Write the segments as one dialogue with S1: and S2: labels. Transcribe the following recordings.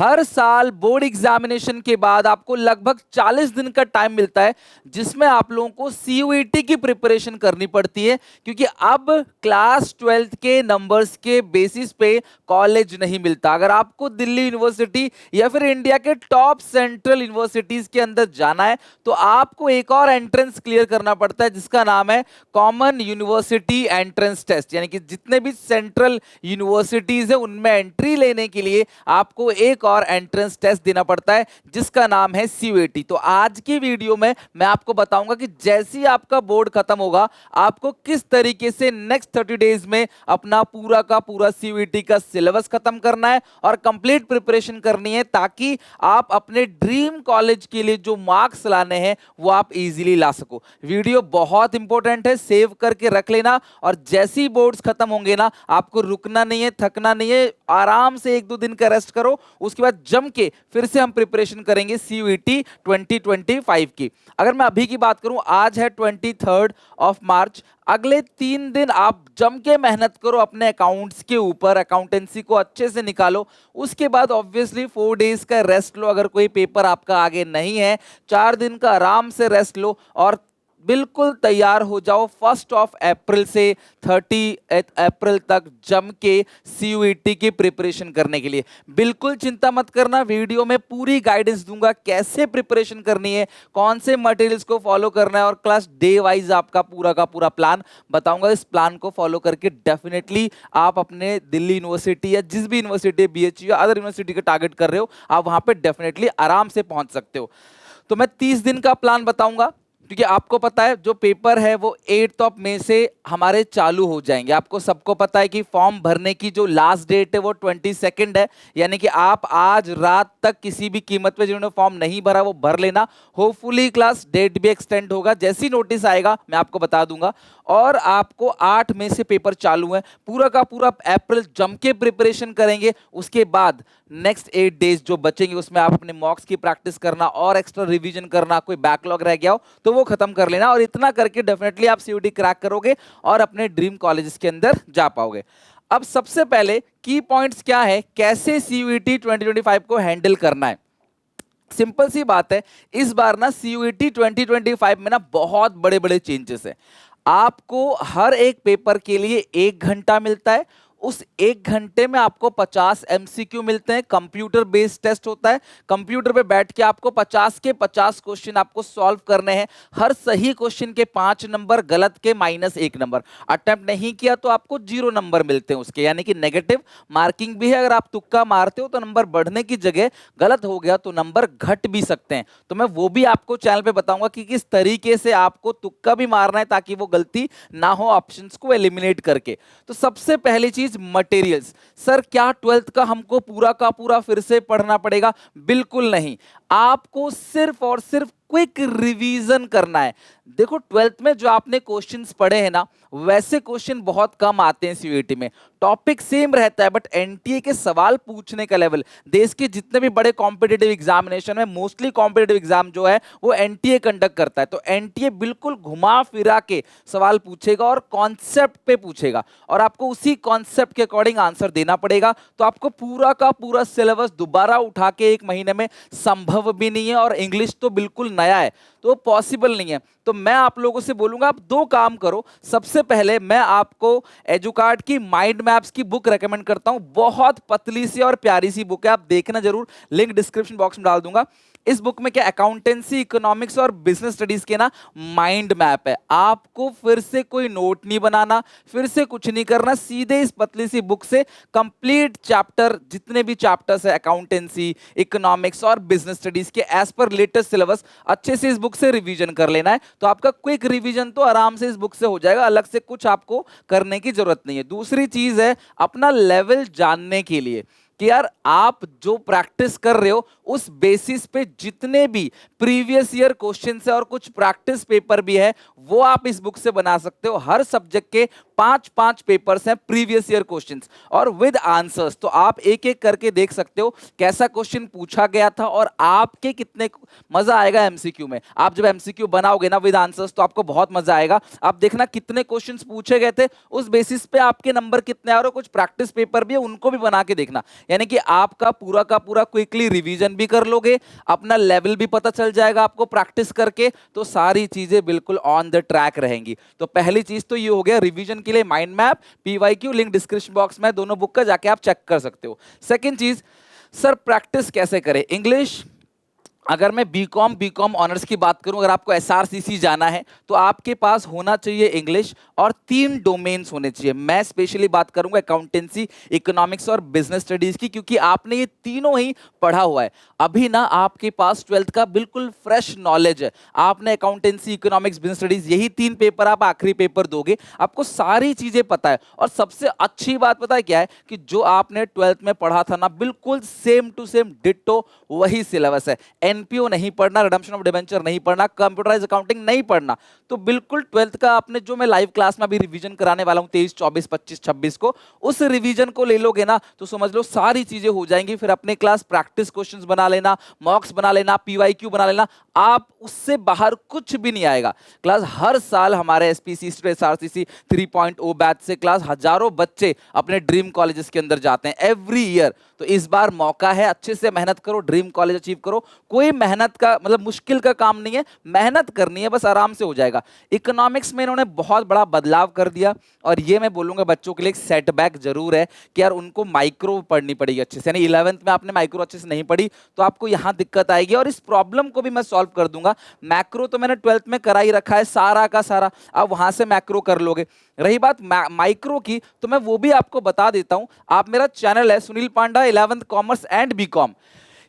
S1: हर साल board examination के बाद आपको लगभग 40 दिन का टाइम मिलता है जिसमें आप लोगों को सीयूईटी की प्रिपरेशन करनी पड़ती है, क्योंकि अब क्लास 12th के नंबर्स के बेसिस पे कॉलेज नहीं मिलता। अगर आपको दिल्ली यूनिवर्सिटी या फिर इंडिया के टॉप सेंट्रल यूनिवर्सिटीज के अंदर जाना है तो आपको एक और एंट्रेंस क्लियर करना पड़ता है जिसका नाम है कॉमन यूनिवर्सिटी एंट्रेंस टेस्ट। यानी कि जितने भी सेंट्रल यूनिवर्सिटीज है उनमें एंट्री लेने के लिए आपको एक और एंट्रेंस टेस्ट देना पड़ता है जिसका नाम है सीयूईटी। तो आज की वीडियो में मैं आपको बताऊंगा कि जैसे ही आपका बोर्ड खत्म होगा आपको किस तरीके से नेक्स्ट 30 डेज में अपना पूरा का पूरा सीयूईटी का सिलेबस खत्म करना है और कंप्लीट प्रिपरेशन करनी है, ताकि आप अपने ड्रीम कॉलेज के लिए जो मार्क्स लाने हैं वो आप इजीली ला सको। वीडियो बहुत इंपॉर्टेंट है, सेव करके रख लेना। और जैसे ही बोर्ड्स खत्म होंगे ना, आपको रुकना नहीं है, थकना नहीं है, आराम से 1-2 दिन का रेस्ट करो, उसके बाद जम के फिर से हम प्रिपरेशन करेंगे सीयूईटी 2025 की। अगर मैं अभी की बात करूं, आज है 23 मार्च। अगले 3 दिन आप जम के मेहनत करो अपने अकाउंट्स के ऊपर, अकाउंटेंसी को अच्छे से निकालो। उसके बाद ऑब्वियसली 4 डेज का रेस्ट लो। अगर कोई पेपर आपका आगे नहीं है, 4 दिन का आराम से रेस्ट लो और बिल्कुल तैयार हो जाओ 1 अप्रैल से 30 अप्रैल तक जम के सीयूईटी की प्रिपरेशन करने के लिए। बिल्कुल चिंता मत करना, वीडियो में पूरी गाइडेंस दूंगा कैसे प्रिपरेशन करनी है, कौन से मटेरियल्स को फॉलो करना है और क्लास डे वाइज आपका पूरा का पूरा प्लान बताऊंगा। इस प्लान को फॉलो करके डेफिनेटली आप अपने दिल्ली यूनिवर्सिटी या जिस भी यूनिवर्सिटी, बीएचयू या अदर यूनिवर्सिटी का टारगेट कर रहे हो, आप वहां पर डेफिनेटली आराम से पहुंच सकते हो। तो मैं 30 दिन का प्लान बताऊंगा, क्योंकि आपको पता है जो पेपर है वो 8 मई से हमारे चालू हो जाएंगे। आपको सबको पता है कि फॉर्म भरने की जो लास्ट डेट है वो 22 है, यानी कि आप आज रात तक किसी भी कीमत पे जिन्होंने फॉर्म नहीं भरा वो भर लेना। होपफुली क्लास डेट भी एक्सटेंड होगा, जैसी नोटिस आएगा मैं आपको बता दूंगा। और आपको 8 मई से पेपर चालू है, पूरा का पूरा अप्रैल जम के प्रिपरेशन करेंगे। उसके बाद नेक्स्ट 8 डेज जो बचेंगे उसमें आप अपने मॉक्स की प्रैक्टिस करना और एक्स्ट्रा रिवीजन करना, कोई बैकलॉग रह गया हो तो वो खत्म कर लेना। और इतना करके डेफिनेटली आप सीयूईटी क्रैक करोगे और अपने ड्रीम कॉलेजेस के अंदर जा पाओगे। अब सबसे पहले की पॉइंट्स क्या है, कैसे सीयूईटी 2025 को हैंडल करना है। सिंपल सी बात है, इस बार ना सीयूईटी 2025 में ना बहुत बड़े बड़े चेंजेस है। आपको हर एक पेपर के लिए 1 घंटा मिलता है। उस 1 घंटे में आपको 50 एमसीक्यू मिलते हैं, कंप्यूटर बेस्ड टेस्ट होता है। कंप्यूटर पे बैठ के आपको 50 के 50 क्वेश्चन आपको सॉल्व करने हैं। हर सही क्वेश्चन के 5 नंबर, गलत के -1 नंबर। अटेम्प्ट नहीं किया तो आपको 0 नंबर मिलते हैं उसके, यानी कि नेगेटिव मार्किंग भी है। अगर आप तुक्का मारते हो तो नंबर बढ़ने की जगह गलत हो गया तो नंबर घट भी सकते हैं। तो मैं वो भी आपको चैनल पे बताऊंगा कि किस तरीके से आपको तुक्का भी मारना है ताकि वो गलती ना हो, ऑप्शंस को एलिमिनेट करके। तो सबसे पहली चीज मटेरियल्स। सर क्या 12th का हमको पूरा का पूरा फिर से पढ़ना पड़ेगा? बिल्कुल नहीं, आपको सिर्फ और सिर्फ क्विक रिवीजन करना है। देखो 12th में जो आपने क्वेश्चंस पढ़े हैं ना, वैसे क्वेश्चन बहुत कम आते हैं सीयूईटी में। टॉपिक सेम रहता है बट एनटीए के सवाल पूछने का लेवल, देश के जितने भी बड़े कॉम्पिटिटिव एग्जामिनेशन में मोस्टली कॉम्पिटिटिव एग्जाम जो है वो एनटीए कंडक्ट करता है। तो एनटीए बिल्कुल घुमा फिरा के सवाल पूछेगा और कॉन्सेप्ट पे पूछेगा और आपको उसी कॉन्सेप्ट के अकॉर्डिंग आंसर देना पड़ेगा। तो आपको पूरा का पूरा सिलेबस दोबारा उठा के 1 महीने में संभव भी नहीं है, और इंग्लिश तो बिल्कुल नया है तो पॉसिबल नहीं है। तो मैं आप लोगों से बोलूंगा आप 2 काम करो। सबसे पहले मैं आपको एजुकार्ड की माइंड मैप्स की बुक रेकमेंड करता हूं, बहुत पतली सी और प्यारी सी बुक है, आप देखना जरूर, लिंक डिस्क्रिप्शन बॉक्स में डाल दूंगा। इस बुक में क्या अकाउंटेंसी, इकोनॉमिक्स और बिजनेस स्टडीज के ना माइंड मैप है। आपको फिर से कोई नोट नहीं बनाना, फिर से कुछ नहीं करना, सीधे इस पतली सी बुक से कंप्लीट चैप्टर, जितने भी चैप्टर्स है अकाउंटेंसी, इकोनॉमिक्स और बिजनेस स्टडीज के एज पर लेटेस्ट सिलेबस अच्छे से इस बुक से रिवीजन कर लेना है। तो आपका क्विक रिवीजन तो आराम से इस बुक से हो जाएगा, अलग से कुछ आपको करने की जरूरत नहीं है। दूसरी चीज है अपना लेवल जानने के लिए कि यार आप जो प्रैक्टिस कर रहे हो उस बेसिस पे जितने भी प्रीवियस ईयर क्वेश्चन है और कुछ प्रैक्टिस पेपर भी है वो आप इस बुक से बना सकते हो। हर सब्जेक्ट के 5-5 पेपर्स हैं प्रीवियस ईयर क्वेश्चंस और विद आंसर्स। तो आप एक एक करके देख सकते हो कैसा क्वेश्चन पूछा गया था और आपके कितने मजा आएगा एमसीक्यू में। आप जब एमसीक्यू बनाओगे ना विद आंसर्स तो आपको बहुत मजा आएगा। आप देखना कितने क्वेश्चंस पूछे गए थे, उस बेसिस पे आपके नंबर कितने आ रहे हो। कुछ प्रैक्टिस पेपर भी है उनको भी बना के देखना। यानी कि आपका पूरा का पूरा क्विकली रिवीजन भी कर लोगे, अपना लेवल भी पता चल जाएगा आपको प्रैक्टिस करके, तो सारी चीजें बिल्कुल ऑन द ट्रैक रहेंगी। तो पहली चीज तो ये हो गया रिवीजन के लिए mind map, PYQ link description box में दोनों बुक का जाके आप चेक कर सकते हो। सेकंड चीज, सर प्रैक्टिस कैसे करें इंग्लिश। अगर मैं बीकॉम ऑनर्स की बात करूं, अगर आपको एसआरसीसी जाना है तो आपके पास होना चाहिए इंग्लिश और 3 डोमेन्स होने चाहिए। मैं स्पेशली बात करूंगा अकाउंटेंसी, इकोनॉमिक्स और बिजनेस स्टडीज की, क्योंकि आपने ये तीनों ही पढ़ा हुआ है। अभी ना आपके पास 12th का बिल्कुल फ्रेश नॉलेज है, आपने अकाउंटेंसी, इकोनॉमिक्स, बिजनेस स्टडीज यही 3 पेपर आप आखिरी पेपर दोगे, आपको सारी चीजें पता है। और सबसे अच्छी बात पता है क्या है, कि जो आपने 12th में पढ़ा था ना, बिल्कुल सेम टू सेम डिट्टो वही सिलेबस है। एनपीओ नहीं पढ़ना, रिडम्पशन ऑफ डिबेंचर नहीं पढ़ना, कंप्यूटराइज अकाउंटिंग नहीं पढ़ना। तो बिल्कुल 12th का आपने जो मैं लाइव क्लास में अभी रिवीजन कराने वाला हूं 23, 24, 25, 26 को, उस रिवीजन को ले लोगे ना तो समझ लो सारी चीजें हो जाएंगी। फिर अपने क्लास प्रैक्टिस क्वेश्चंस बना लेना, मॉक्स बना लेना, पीवाईक्यू बना लेना, आप उससे बाहर कुछ भी नहीं आएगा। क्लास हर साल हमारे एसपीसी एसआरसीसी 3.0 बैच से क्लास हजारों बच्चे अपने ड्रीम कॉलेजेस के अंदर जाते हैं एवरी ईयर। तो इस बार मौका है, अच्छे से मेहनत करो, ड्रीम कॉलेज अचीव करो। कोई मेहनत का मतलब मुश्किल का काम नहीं है, मेहनत करनी है, बस आराम से हो जाएगा। इकोनॉमिक्स में इन्होंने बहुत बड़ा बदलाव कर दिया, और ये मैं बोलूंगा बच्चों के लिए एक सेटबैक जरूर है कि यार उनको माइक्रो पढ़नी पड़ेगी अच्छे से। यानी 11th में आपने माइक्रो अच्छे से नहीं पढ़ी तो आपको यहां दिक्कत आएगी, और इस प्रॉब्लम को भी मैं सॉल्व कर दूंगा। मैक्रो तो मैंने 12th में करा ही रखा है सारा का सारा, आप वहां से मैक्रो कर लोगे। रही बात माइक्रो की, तो मैं वो भी आपको बता देता हूं। आप मेरा चैनल है Sunil Panda 11th commerce and BCom,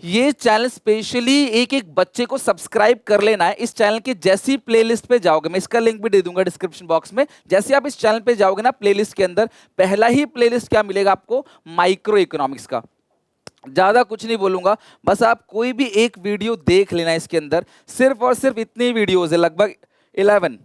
S1: ये चैनल स्पेशली एक एक बच्चे को सब्सक्राइब कर लेना है। इस चैनल की जैसी प्लेलिस्ट पे जाओगे, मैं इसका लिंक भी दे दूंगा डिस्क्रिप्शन बॉक्स में, जैसे आप इस चैनल पे जाओगे ना, प्लेलिस्ट के अंदर पहला ही प्लेलिस्ट क्या मिलेगा आपको, माइक्रो इकोनॉमिक्स का। ज्यादा कुछ नहीं बोलूंगा, बस आप कोई भी एक वीडियो देख लेना इसके अंदर, सिर्फ और सिर्फ इतनी वीडियोज है, लगभग 11,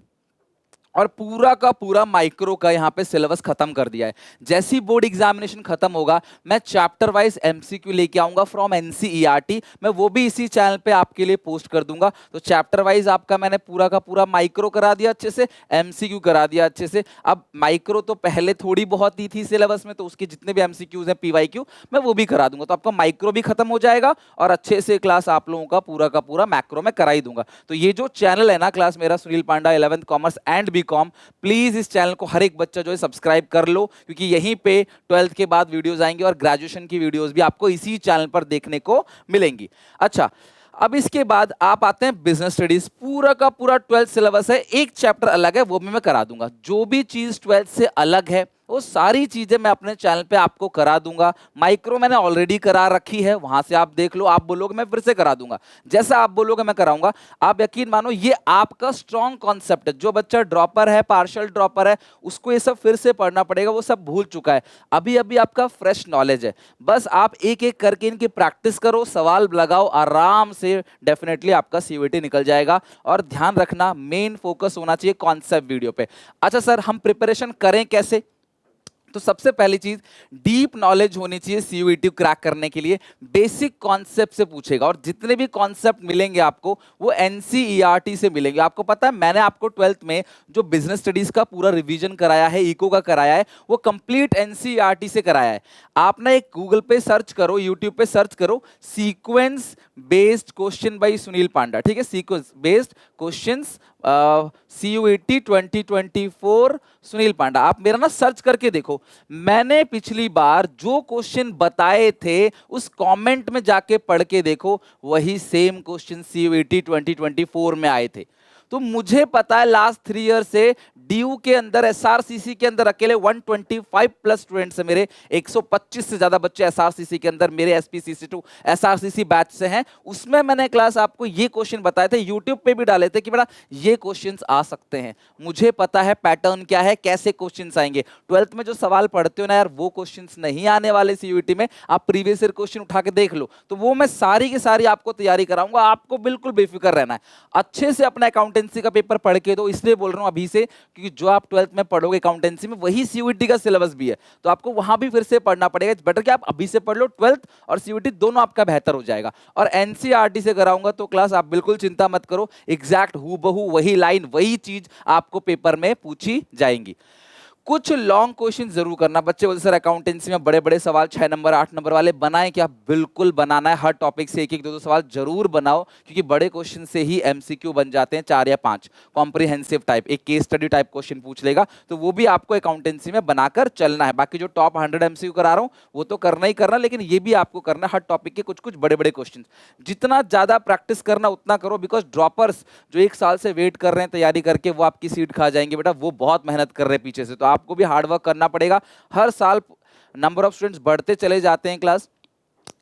S1: और पूरा का पूरा माइक्रो का यहाँ पे सिलेबस खत्म कर दिया है। जैसी बोर्ड एग्जामिनेशन खत्म होगा, मैं चैप्टर वाइज एमसीक्यू लेके आऊंगा फ्रॉम एनसीईआरटी, मैं वो भी इसी चैनल पे आपके लिए पोस्ट कर दूंगा। तो चैप्टर वाइज आपका मैंने पूरा का पूरा माइक्रो करा दिया अच्छे से, एमसीक्यू करा दिया अच्छे से। अब माइक्रो तो पहले थोड़ी बहुत ही थी सिलेबस में, तो उसके जितने भी एमसीक्यूज हैं, पीवाईक्यू, मैं वो भी करा दूंगा। तो आपका माइक्रो भी खत्म हो जाएगा, और अच्छे से क्लास आप लोगों का पूरा मैक्रो में करा ही दूंगा। तो ये जो चैनल है ना, क्लास मेरा Sunil Panda 11th commerce and BCom, please इस चैनल को हर एक बच्चा जो है सब्सक्राइब कर लो, क्योंकि यहीं पे 12th के बाद वीडियोस आएंगे, और ग्रेजुएशन की वीडियोस भी आपको इसी चैनल पर देखने को मिलेंगी। अच्छा, अब इसके बाद आप आते हैं बिजनेस स्टडीज। पूरा का पूरा 12th सिलेबस है, एक चैप्टर अलग है, वो भी मैं करा दूंगा। जो भी चीज 12th से अलग है वो सारी चीजें मैं अपने चैनल पे आपको करा दूंगा। माइक्रो मैंने ऑलरेडी करा रखी है, वहां से आप देख लो, आप बोलोगे मैं फिर से करा दूंगा, जैसा आप बोलोगे मैं कराऊंगा। आप यकीन मानो, ये आपका स्ट्रॉन्ग कॉन्सेप्ट है। जो बच्चा ड्रॉपर है, पार्शियल ड्रॉपर है, उसको ये सब फिर से पढ़ना पड़ेगा, वो सब भूल चुका है। अभी अभी आपका फ्रेश नॉलेज है, बस आप एक एक करके इनकी प्रैक्टिस करो, सवाल लगाओ, आराम से डेफिनेटली आपका सीयूईटी निकल जाएगा। और ध्यान रखना, मेन फोकस होना चाहिए कॉन्सेप्ट वीडियो पे। अच्छा सर, हम प्रिपरेशन करें कैसे? तो सबसे पहली चीज, डीप नॉलेज होनी चाहिए सीयूईटी क्रैक करने के लिए। बेसिक कॉन्सेप्ट से पूछेगा, और जितने भी कॉन्सेप्ट मिलेंगे आपको वो एनसीईआरटी से मिलेंगे। आपको पता है, मैंने आपको 12th में जो बिजनेस स्टडीज का पूरा रिवीजन कराया है, इको का कराया है, वो कंप्लीट एनसीईआरटी से कराया है। आप ना एक गूगल पे सर्च करो, यूट्यूब पे सर्च करो, sequence based question by Sunil Panda, ठीक है, sequence based questions CUET 2024 Sunil Panda, आप मेरा ना सर्च करके देखो। मैंने पिछली बार जो क्वेश्चन बताए थे उस कमेंट में जाके पढ़ के देखो, वही सेम क्वेश्चन सीयूईटी 2024 में आए थे। तो मुझे पता है लास्ट 3 ईयर से डीयू के अंदर, एसआरसीसी के अंदर अकेले 125 प्लस स्टूडेंट्स हैं मेरे, 125 से ज्यादा बच्चे एसआरसीसी के अंदर मेरे एसपीसीसी2 एसआरसीसी बैच से हैं। उसमें मैंने क्लास आपको ये क्वेश्चन बताए थे, यूट्यूब पे भी डाले थे कि बेटा ये क्वेश्चंस आ सकते हैं। मुझे पता है पैटर्न क्या है, कैसे क्वेश्चंस आएंगे। 12th में जो सवाल पढ़ते हो ना यार, वो क्वेश्चंस नहीं आने वाले सीयूईटी में, आप प्रीवियस ईयर क्वेश्चन उठा के देख लो। तो वो मैं सारी की सारी आपको तैयारी कराऊंगा, आपको बिल्कुल बेफिक्र रहना है। अच्छे से अपना अकाउंटेंसी का पेपर पढ़ के दो, इसलिए बोल रहा हूं अभी से, क्योंकि जो आप 12th में पढ़ोगे अकाउंटेंसी में, वही सीयूईटी का सिलेबस भी है, तो आपको वहां भी फिर से पढ़ना पड़ेगा। बेटर कि आप अभी से पढ़ लो, 12th और सीयूईटी दोनों आपका बेहतर हो जाएगा। और एनसीईआरटी से कराऊंगा तो क्लास आप बिल्कुल चिंता मत करो, एग्जैक्ट हूबहू वही लाइन, वही चीज आपको पेपर में पूछी जाएंगी। कुछ लॉन्ग क्वेश्चन जरूर करना। बच्चे बोलते सर अकाउंटेंसी में बड़े बड़े सवाल 6 नंबर 8 नंबर वाले बनाएं क्या? बिल्कुल बनाना है, हर टॉपिक से एक एक दो दो सवाल जरूर बनाओ, क्योंकि बड़े क्वेश्चन से ही एमसीक्यू बन जाते हैं 4 या 5 कॉम्प्रिहेंसिव टाइप, एक केस स्टडी टाइप क्वेश्चन पूछ लेगा, तो वो भी आपको अकाउंटेंसी में बनाकर चलना है। बाकी जो टॉप 100 एमसीक्यू करा रहा हूं वो तो करना ही करना, लेकिन ये भी आपको करना है हर टॉपिक के कुछ कुछ बड़े बड़े क्वेश्चन। जितना ज्यादा प्रैक्टिस करना उतना करो, बिकॉज ड्रॉपर्स जो 1 साल से वेट कर रहे हैं तैयारी करके, वो आपकी सीट खा जाएंगे बेटा, वो बहुत मेहनत कर रहे हैं पीछे से, तो आपको भी हार्ड वर्क करना पड़ेगा। हर साल नंबर ऑफ स्टूडेंट्स बढ़ते चले जाते हैं क्लास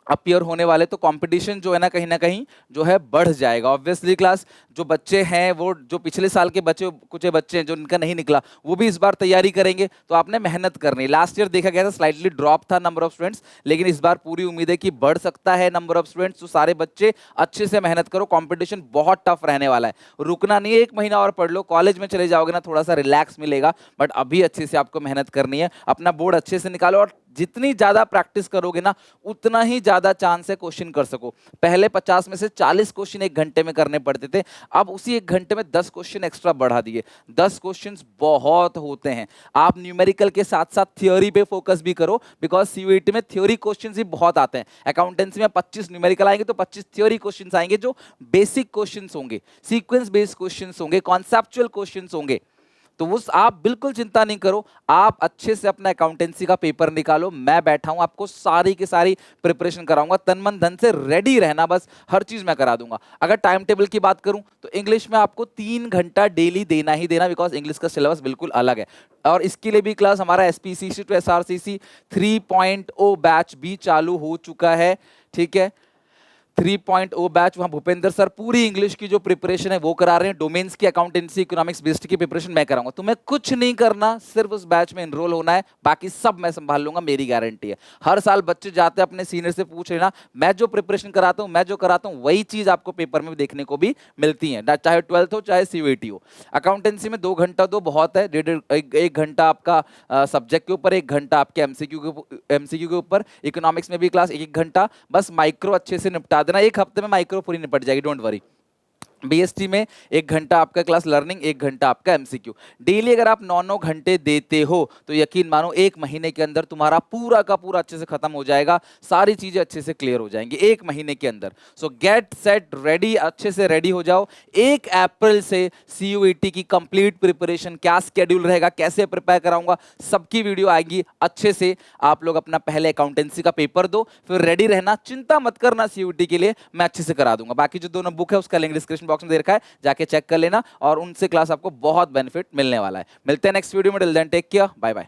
S1: अपीयर होने वाले, तो कंपटीशन जो है ना कहीं जो है बढ़ जाएगा ऑब्वियसली। क्लास जो बच्चे हैं वो जो पिछले साल के बच्चे, कुछ बच्चे हैं जो इनका नहीं निकला, वो भी इस बार तैयारी करेंगे, तो आपने मेहनत करनी। लास्ट ईयर देखा गया था स्लाइटली ड्रॉप था नंबर ऑफ स्टूडेंट्स, लेकिन इस बार पूरी उम्मीद है कि बढ़ सकता है नंबर ऑफ स्टूडेंट्स। तो सारे बच्चे अच्छे से मेहनत करो, कॉम्पिटिशन बहुत टफ रहने वाला है, रुकना नहीं है, 1 महीना और पढ़ लो, कॉलेज में चले जाओगे ना थोड़ा सा रिलैक्स मिलेगा, बट अभी अच्छे से आपको मेहनत करनी है, अपना बोर्ड अच्छे से निकालो, और जितनी ज्यादा प्रैक्टिस करोगे ना उतना ही ज्यादा चांस है क्वेश्चन कर सको। पहले 50 में से 40 क्वेश्चन 1 घंटे में करने पड़ते थे, अब उसी 1 घंटे में 10 क्वेश्चन एक्स्ट्रा बढ़ा दिए। 10 क्वेश्चंस बहुत होते हैं। आप न्यूमेरिकल के साथ साथ थ्योरी पे फोकस भी करो, बिकॉज सीयूईटी में थ्योरी क्वेश्चंस भी बहुत आते हैं। अकाउंटेंसी में 25 न्यूमेरिकल आएंगे तो 25 थ्योरी क्वेश्चंस आएंगे, जो बेसिक क्वेश्चंस होंगे, सीक्वेंस बेस्ड क्वेश्चंस होंगे, कॉन्सेप्चुअल क्वेश्चंस होंगे। तो उस आप बिल्कुल चिंता नहीं करो, आप अच्छे से अपना अकाउंटेंसी का पेपर निकालो, मैं बैठा हूं आपको सारी की सारी प्रिपरेशन कराऊंगा, तन मन धन से रेडी रहना, बस हर चीज मैं करा दूंगा। अगर टाइम टेबल की बात करूं तो इंग्लिश में आपको 3 घंटा डेली देना ही देना, बिकॉज इंग्लिश का सिलेबस बिल्कुल अलग है। और इसके लिए भी क्लास हमारा एसपीसीसी टू एसआरसीसी 3.0 बैच भी चालू हो चुका है, ठीक है। 3.0 बैच, वहां भूपेंद्र सर पूरी इंग्लिश की जो प्रिपरेशन है वो करा रहे हैं, डोमेन्स की, अकाउंटेंसी, इकोनॉमिक्स बेस्ड की प्रिपरेशन मैं कराऊंगा। तुम्हें कुछ नहीं करना, सिर्फ उस बैच में एनरोल होना है, बाकी सब मैं संभाल लूंगा, मेरी गारंटी है। हर साल बच्चे जाते हैं अपने सीनियर से पूछ लेना, मैं जो प्रिपरेशन कराता हूं, मैं जो कराता हूं वही चीज आपको पेपर में देखने को भी मिलती है, चाहे 12th हो चाहे सीयूईटी हो। अकाउंटेंसी में 2 घंटा तो बहुत है, 1 घंटा आपका सब्जेक्ट के ऊपर, 1 घंटा आपके एमसीक्यू के ऊपर। इकोनॉमिक्स में भी क्लास 1 घंटा, बस माइक्रो अच्छे से निपटा देना, 1 हफ्ते में माइक्रो पूरी निपट जाएगी, डोंट वरी। बीएसटी में 1 घंटा आपका क्लास लर्निंग, 1 घंटा आपका एमसीक्यू। डेली अगर आप 9-9 घंटे देते हो तो यकीन मानो 1 महीने के अंदर तुम्हारा पूरा का पूरा अच्छे से खत्म हो जाएगा, सारी चीजें अच्छे से क्लियर हो जाएंगी 1 महीने के अंदर। सो गेट सेट रेडी, अच्छे से रेडी हो जाओ। 1 अप्रैल से सीयूईटी की कंप्लीट प्रिपरेशन, क्या स्केड्यूल रहेगा, कैसे प्रिपेयर कराऊंगा, सबकी वीडियो आएगी। अच्छे से आप लोग अपना पहले अकाउंटेंसी का पेपर दो, फिर रेडी रहना, चिंता मत करना सीयूईटी के लिए, मैं अच्छे से करा दूंगा। बाकी जो 2 नोटबुक है उसका लिंक डिस्क्रिप्शन बॉक्स में दे रखा है, जाके चेक कर लेना, और उनसे क्लास आपको बहुत बेनिफिट मिलने वाला है। मिलते हैं नेक्स्ट वीडियो में, till then take care, bye bye.